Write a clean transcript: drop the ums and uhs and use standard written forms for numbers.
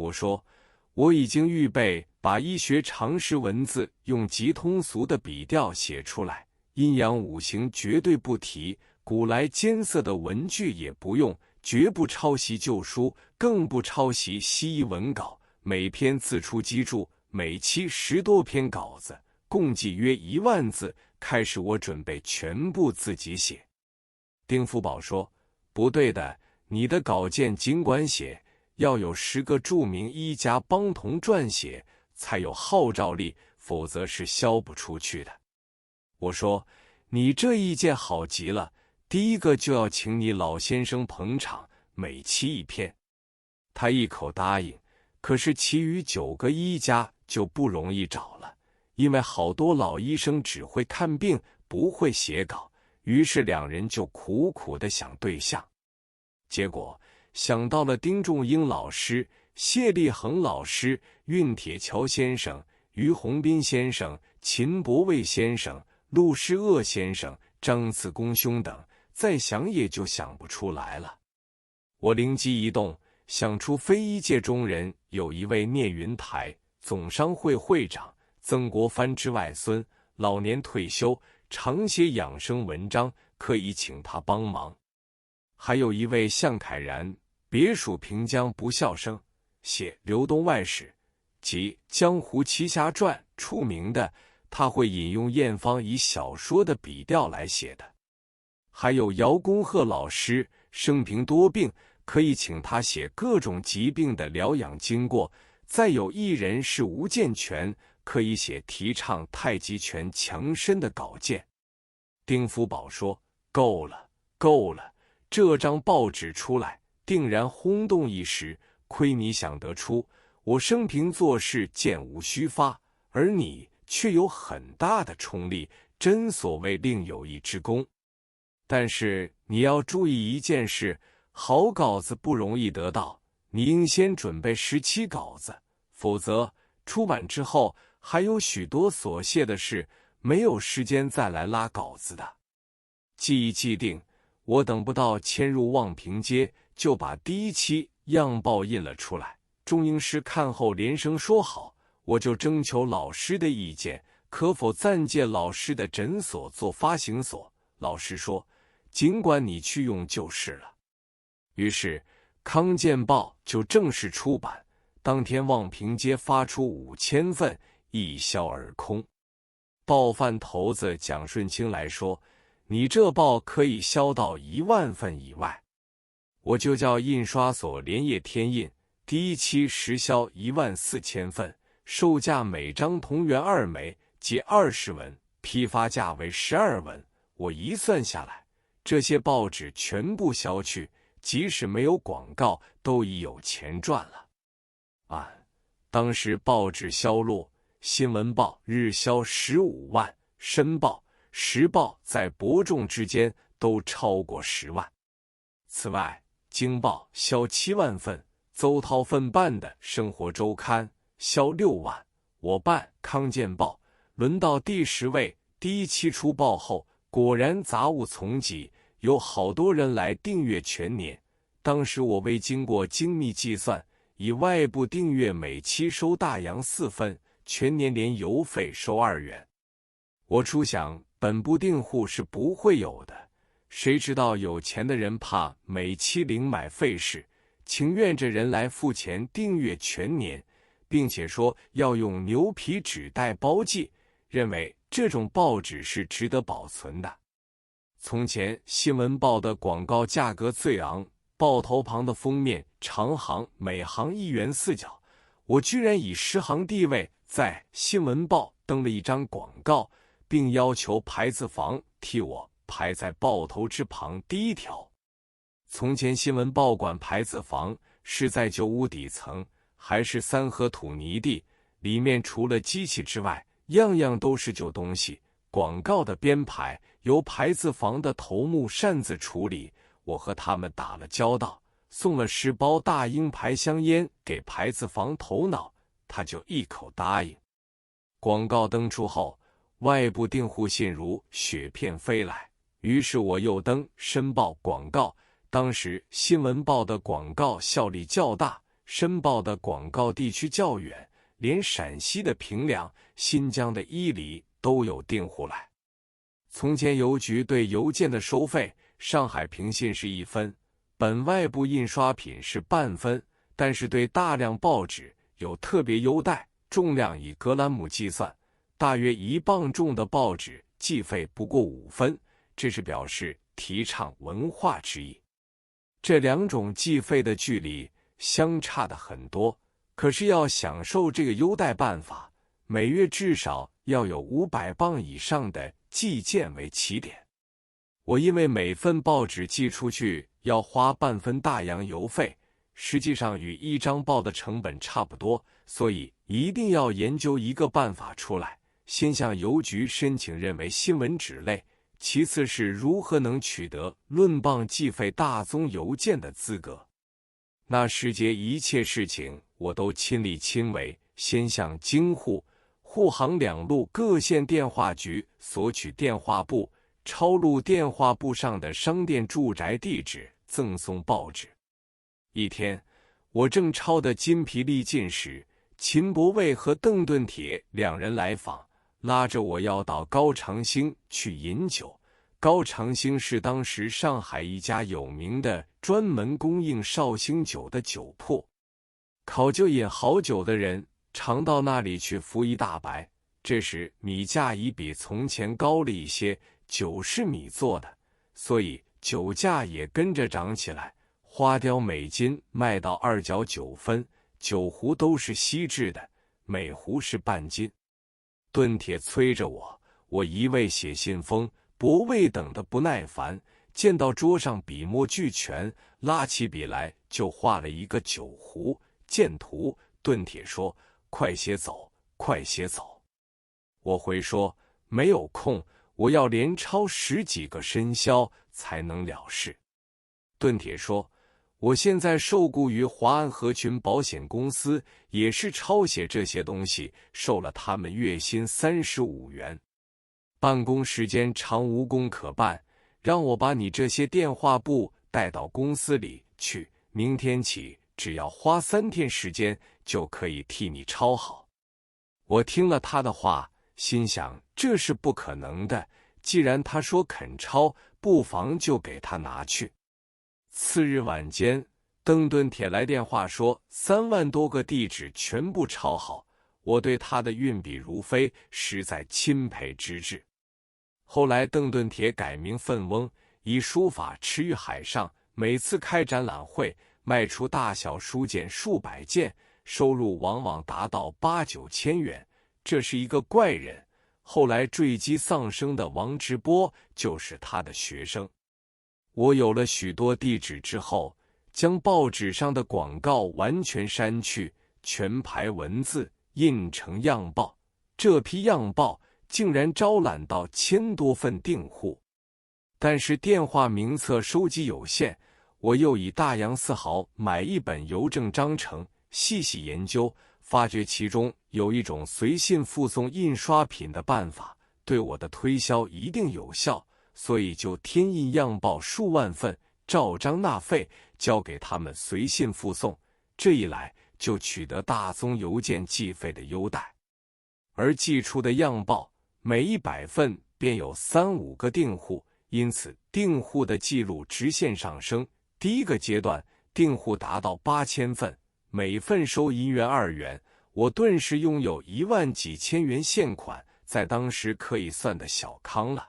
我说，我已经预备把医学常识文字用极通俗的笔调写出来，阴阳五行绝对不提，古来艰涩的文句也不用，绝不抄袭旧书，更不抄袭西医文稿，每篇自出机注，每期10多篇稿子，共计约1万字，开始我准备全部自己写。丁福宝说，不对的，你的稿件尽管写，要有10个著名医家帮同撰写，才有号召力，否则是销不出去的。我说，你这意见好极了，第一个就要请你老先生捧场，每期1篇。他一口答应，可是其余9个医家就不容易找了，因为好多老医生只会看病，不会写稿，于是2人就苦苦地想对象。结果想到了丁仲英老师、谢立恒老师、运铁桥先生、于洪斌先生、秦伯卫先生、陆师鄂先生、张次公兄等，再想也就想不出来了。我灵机一动，想出非医界中人有一位聂云台，总商会会长，曾国藩之外孙，老年退休，常写养生文章，可以请他帮忙。还有一位向凯然，别属平江不肖生，写《刘东外史》及《江湖奇侠传》出名的，他会引用艳芳以小说的笔调来写的。还有姚公鹤老师，生平多病，可以请他写各种疾病的疗养经过。再有一人是吴健全，可以写提倡太极拳强身的稿件。丁福宝说，够了，够了，这张报纸出来，定然轰动一时，亏你想得出。我生平做事箭无虚发，而你却有很大的冲力，真所谓另有一之功。但是你要注意一件事，好稿子不容易得到，你应先准备17稿子，否则出版之后还有许多琐屑的事，没有时间再来拉稿子的。记忆既定，我等不到迁入望平街，就把第1期样报印了出来。中英师看后连声说好，我就征求老师的意见，可否暂借老师的诊所做发行所。老师说，尽管你去用就是了。于是康健报就正式出版，当天望平街发出5000份，一销而空。报贩头子蒋顺清来说，你这报可以销到1万份以外。我就叫印刷所连夜添印，第1期实销14000份，售价每张同元2枚，即20文，批发价为12文。我一算下来，这些报纸全部销去，即使没有广告，都已有钱赚了。当时报纸销路，新闻报日销15万，申报、时报在伯仲之间，都超过10万。此外，京报销7万份，邹韬份办的《生活周刊》销6万。我办康健报轮到第10位，第1期出报后，果然杂物丛集，有好多人来订阅全年。当时我未经过精密计算，以外部订阅每期收大洋4分，全年连邮费收2元。我初想本部订户是不会有的，谁知道有钱的人怕每期零买费事，情愿着人来付钱订阅全年，并且说要用牛皮纸袋包寄，认为这种报纸是值得保存的。从前新闻报的广告价格最昂，报头旁的封面长行每行1元4角，我居然以10行地位在新闻报登了一张广告，并要求牌子房替我排在报头之旁第1条。从前新闻报馆牌子房是在旧屋底层，还是3合土泥地，里面除了机器之外，样样都是旧东西。广告的编排由牌子房的头目擅自处理，我和他们打了交道，送了10包大鹰牌香烟给牌子房头脑，他就一口答应。广告登出后，外部订户信如雪片飞来，于是我又登申报广告。当时新闻报的广告效力较大，申报的广告地区较远，连陕西的平凉、新疆的伊犁都有订户来。从前邮局对邮件的收费，上海平信是1分，本外部印刷品是半分，但是对大量报纸有特别优待，重量以格兰姆计算，大约1磅重的报纸计费不过5分，这是表示提倡文化之意。这2种计费的距离相差的很多，可是要享受这个优待办法，每月至少要有500磅以上的寄件为起点。我因为每份报纸寄出去要花半分大洋邮费，实际上与1张报的成本差不多，所以一定要研究一个办法出来，先向邮局申请认为新闻纸类，其次是如何能取得论磅计费大宗邮件的资格。那时节一切事情我都亲力亲为，先向京沪、沪杭2路各县电话局索取电话簿，抄录电话簿上的商店住宅地址，赠送报纸。一天，我正抄得筋疲力尽时，秦伯卫和邓盾铁2人来访，拉着我要到高长兴去饮酒。高长兴是当时上海一家有名的专门供应绍兴酒的酒铺，考究饮好酒的人常到那里去服一大白。这时米价已比从前高了一些，酒是米做的，所以酒价也跟着涨起来，花雕每斤卖到2角9分，酒壶都是锡制的，每壶是半斤。盾铁催着我一味写信封，伯卫等的不耐烦，见到桌上笔墨俱全，拉起笔来就画了一个酒壶见图。盾铁说：“快些走，快些走。”我回说：“没有空，我要连抄10几个生肖才能了事。”盾铁说：“我现在受雇于华安合群保险公司，也是抄写这些东西，收了他们月薪35元。办公时间常无工可办，让我把你这些电话簿带到公司里去，明天起只要花3天时间就可以替你抄好。”我听了他的话，心想这是不可能的，既然他说肯抄，不妨就给他拿去。次日晚间，邓盾铁来电话说3万多个地址全部抄好，我对他的运笔如飞，实在钦佩之至。后来邓盾铁改名奋翁，以书法驰于海上，每次开展览会，卖出大小书件数百件，收入往往达到8、9千元，这是一个怪人。后来坠机丧生的王直波就是他的学生。我有了许多地址之后，将报纸上的广告完全删去，全排文字印成样报。这批样报竟然招揽到1000多份订户。但是电话名册收集有限，我又以大洋4毫买一本邮政章程，细细研究，发觉其中有一种随信附送印刷品的办法，对我的推销一定有效，所以就添印样报数万份，照章纳费，交给他们随信附送。这一来就取得大宗邮件计费的优待。而寄出的样报每100份便有3、5个订户，因此订户的记录直线上升。第一个阶段，订户达到8000份，每份收1元2元，我顿时拥有1万几千元现款，在当时可以算得小康了。